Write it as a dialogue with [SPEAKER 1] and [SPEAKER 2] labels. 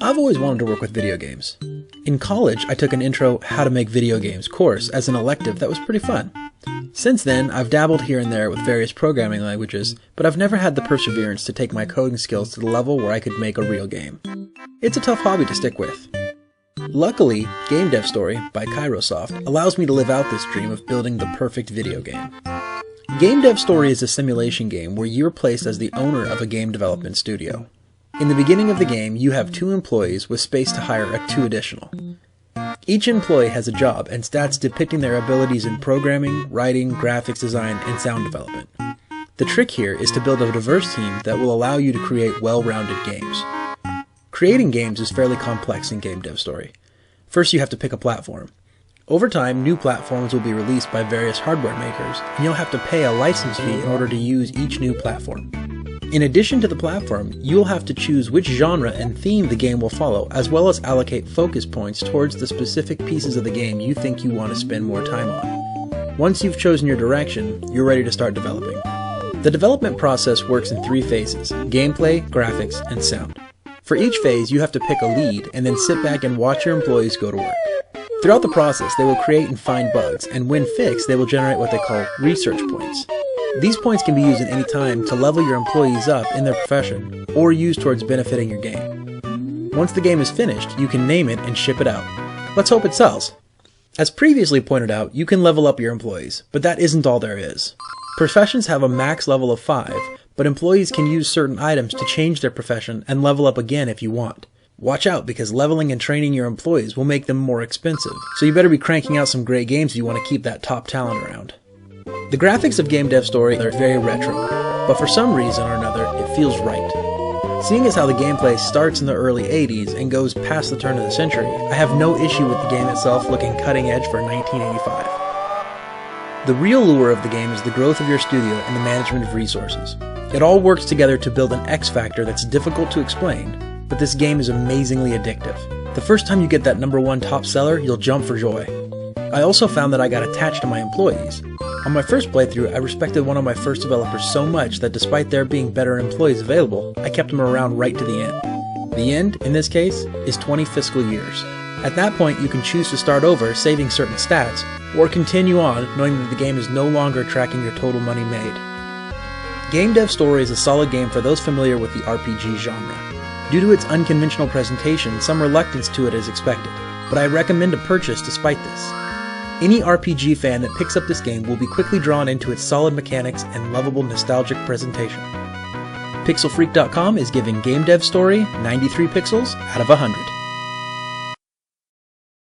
[SPEAKER 1] I've always wanted to work with video games. In college, I took an intro How to Make Video Games course as an elective that was pretty fun. Since then, I've dabbled here and there with various programming languages, but I've never had the perseverance to take my coding skills to the level where I could make a real game. It's a tough hobby to stick with. Luckily, Game Dev Story by Kairosoft allows me to live out this dream of building the perfect video game. Game Dev Story is a simulation game where you're placed as the owner of a game development studio. In the beginning of the game, you have 2 employees with space to hire 2 additional. Each employee has a job and stats depicting their abilities in programming, writing, graphics design, and sound development. The trick here is to build a diverse team that will allow you to create well-rounded games. Creating games is fairly complex in Game Dev Story. First, you have to pick a platform. Over time, new platforms will be released by various hardware makers, and you'll have to pay a license fee in order to use each new platform. In addition to the platform, you'll have to choose which genre and theme the game will follow, as well as allocate focus points towards the specific pieces of the game you think you want to spend more time on. Once you've chosen your direction, you're ready to start developing. The development process works in 3 phases: gameplay, graphics, and sound. For each phase, you have to pick a lead and then sit back and watch your employees go to work. Throughout the process, they will create and find bugs, and when fixed, they will generate what they call research points. These points can be used at any time to level your employees up in their profession, or used towards benefiting your game. Once the game is finished, you can name it and ship it out. Let's hope it sells. As previously pointed out, you can level up your employees, but that isn't all there is. Professions have a max level of 5, but employees can use certain items to change their profession and level up again if you want. Watch out, because leveling and training your employees will make them more expensive, so you better be cranking out some great games if you want to keep that top talent around. The graphics of Game Dev Story are very retro, but for some reason or another, it feels right. Seeing as how the gameplay starts in the early 80s and goes past the turn of the century, I have no issue with the game itself looking cutting edge for 1985. The real lure of the game is the growth of your studio and the management of resources. It all works together to build an X factor that's difficult to explain, but this game is amazingly addictive. The first time you get that #1 top seller, you'll jump for joy. I also found that I got attached to my employees. On my first playthrough, I respected one of my first developers so much that despite there being better employees available, I kept them around right to the end. The end, in this case, is 20 fiscal years. At that point, you can choose to start over, saving certain stats, or continue on, knowing that the game is no longer tracking your total money made. Game Dev Story is a solid game for those familiar with the RPG genre. Due to its unconventional presentation, some reluctance to it is expected, but I recommend a purchase despite this. Any RPG fan that picks up this game will be quickly drawn into its solid mechanics and lovable nostalgic presentation. Pixelfreak.com is giving Game Dev Story 93 pixels out of 100.